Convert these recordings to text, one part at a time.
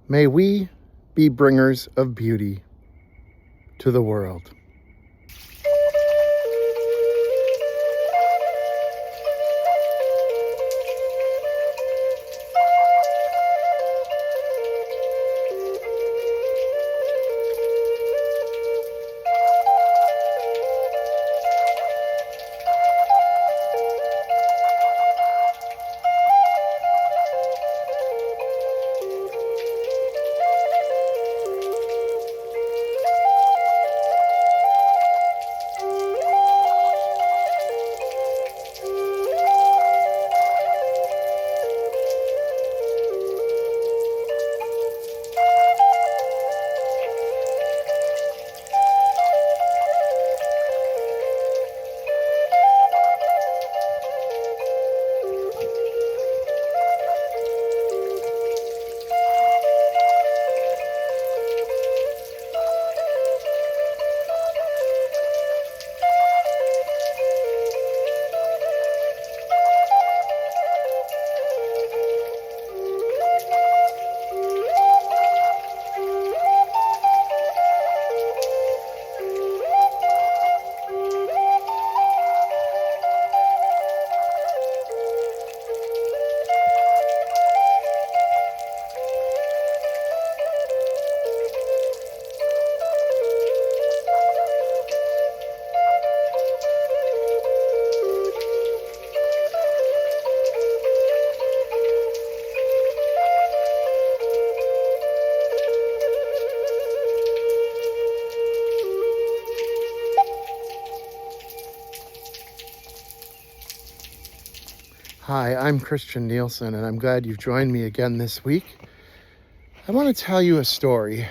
May we be bringers of beauty to the world. Hi, I'm Christian Nielsen, and I'm glad you've joined me again this week. I want to tell you a story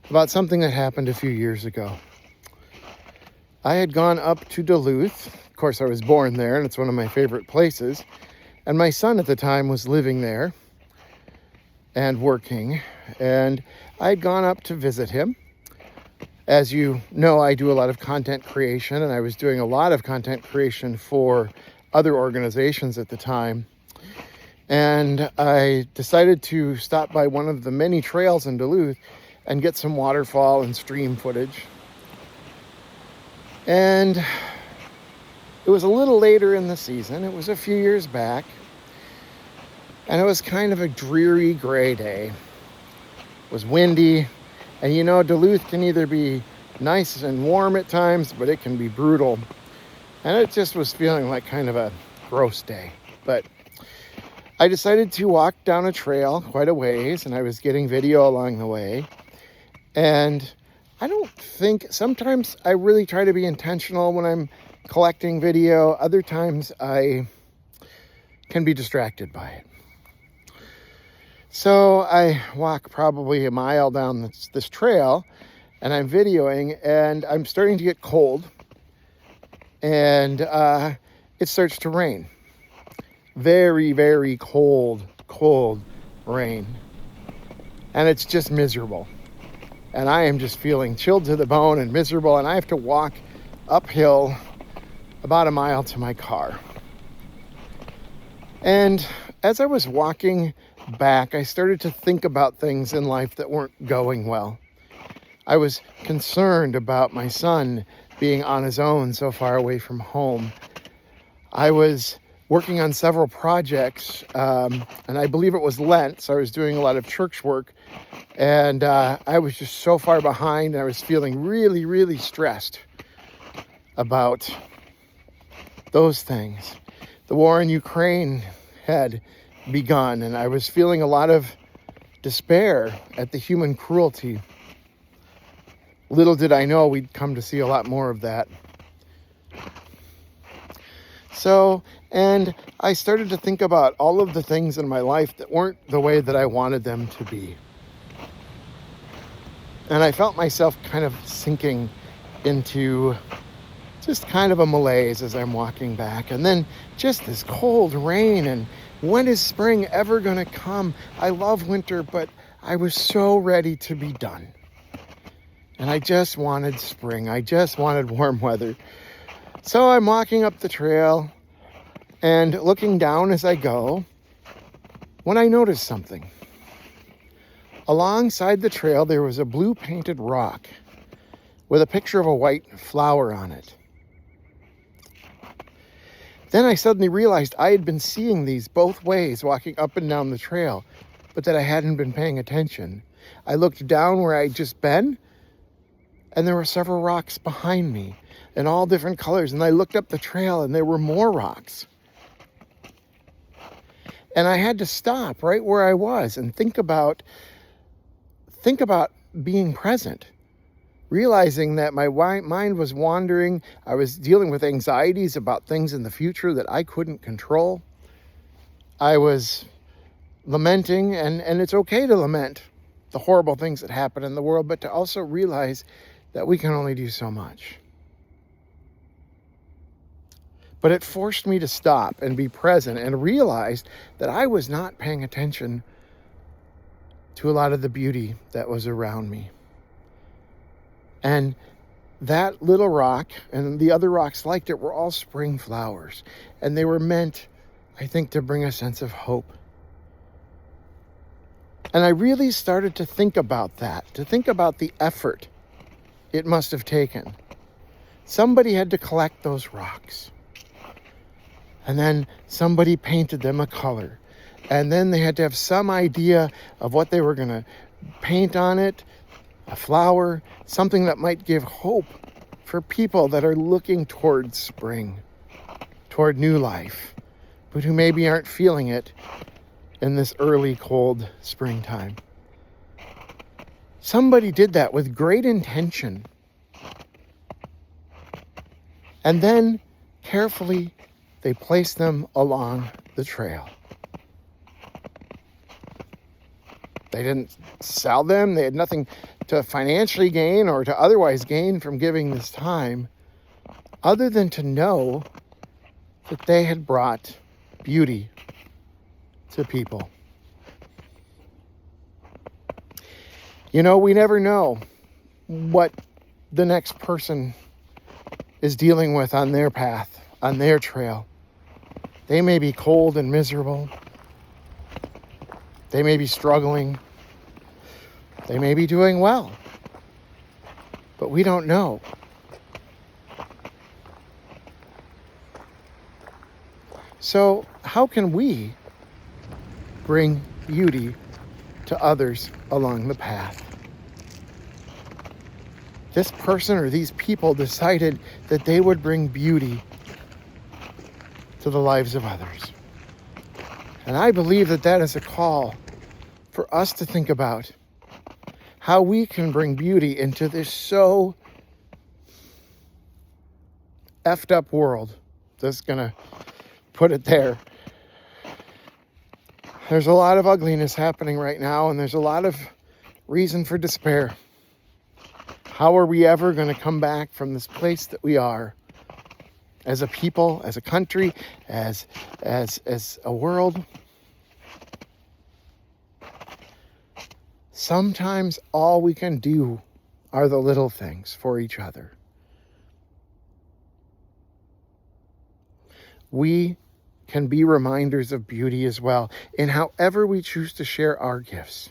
about something that happened a few years ago. I had gone up to Duluth. Of course, I was born there, and it's one of my favorite places. And my son at the time was living there and working, and I had gone up to visit him. As you know, I do a lot of content creation, and I was doing a lot of content creation for other organizations at the time. And I decided to stop by one of the many trails in Duluth and get some waterfall and stream footage. And it was a little later in the season. It was a few years back. And it was kind of a dreary gray day. It was windy. And you know, Duluth can either be nice and warm at times, but it can be brutal. And it just was feeling like kind of a gross day. But I decided to walk down a trail quite a ways, and I was getting video along the way. And I don't think, sometimes I really try to be intentional when I'm collecting video. Other times I can be distracted by it. So I walk probably a mile down this trail, and I'm videoing, and I'm starting to get cold. And it starts to rain. Very, very cold rain. And it's just miserable. And I am just feeling chilled to the bone and miserable. And I have to walk uphill about a mile to my car. And as I was walking back, I started to think about things in life that weren't going well. I was concerned about my son being on his own so far away from home. I was working on several projects, and I believe it was Lent, so I was doing a lot of church work, and I was just so far behind, and I was feeling really, really stressed about those things. The war in Ukraine had begun, and I was feeling a lot of despair at the human cruelty. Little did I know we'd come to see a lot more of that. So, and I started to think about all of the things in my life that weren't the way that I wanted them to be. And I felt myself kind of sinking into just kind of a malaise as I'm walking back. And then just this cold rain, and when is spring ever going to come? I love winter, but I was so ready to be done. And I just wanted spring. I just wanted warm weather. So I'm walking up the trail and looking down as I go, when I notice something. Alongside the trail, there was a blue painted rock with a picture of a white flower on it. Then I suddenly realized I had been seeing these both ways walking up and down the trail, but that I hadn't been paying attention. I looked down where I'd just been, and there were several rocks behind me in all different colors. And I looked up the trail, and there were more rocks. And I had to stop right where I was and think about being present. Realizing that my mind was wandering, I was dealing with anxieties about things in the future that I couldn't control. I was lamenting, and it's okay to lament the horrible things that happen in the world, but to also realize that we can only do so much. But it forced me to stop and be present and realized that I was not paying attention to a lot of the beauty that was around me. And that little rock and the other rocks like it were all spring flowers. And they were meant, I think, to bring a sense of hope. And I really started to think about that, to think about the effort it must have taken. Somebody had to collect those rocks. And then somebody painted them a color. And then they had to have some idea of what they were going to paint on it. A flower, something that might give hope for people that are looking toward spring, toward new life, but who maybe aren't feeling it in this early, cold springtime. Somebody did that with great intention. And then, carefully, they placed them along the trail. They didn't sell them. They had nothing to financially gain or to otherwise gain from giving this time, other than to know that they had brought beauty to people. You know, we never know what the next person is dealing with on their path, on their trail. They may be cold and miserable. They may be struggling. They may be doing well. But we don't know. So how can we bring beauty to others along the path? This person or these people decided that they would bring beauty to the lives of others. And I believe that that is a call for us to think about how we can bring beauty into this so effed up world. Just gonna put it there. There's a lot of ugliness happening right now, and there's a lot of reason for despair. How are we ever going to come back from this place that we are as a people, as a country, as a world? Sometimes all we can do are the little things for each other. We can be reminders of beauty as well in however we choose to share our gifts.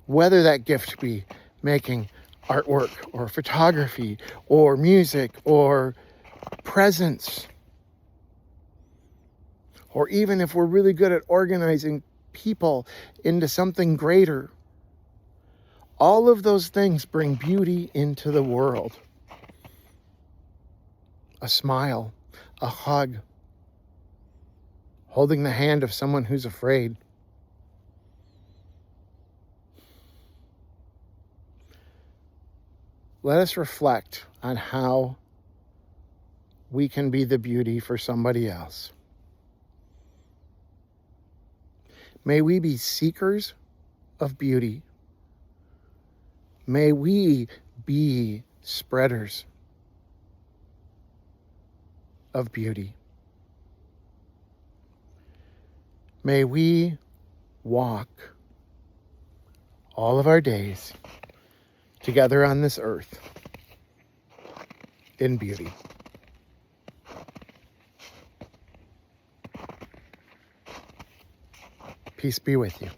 Whether that gift be making artwork or photography or music or presents, or even if we're really good at organizing people into something greater. All of those things bring beauty into the world. A smile, a hug, holding the hand of someone who's afraid. Let us reflect on how we can be the beauty for somebody else. May we be seekers of beauty. May we be spreaders of beauty. May we walk all of our days together on this earth in beauty. Peace be with you.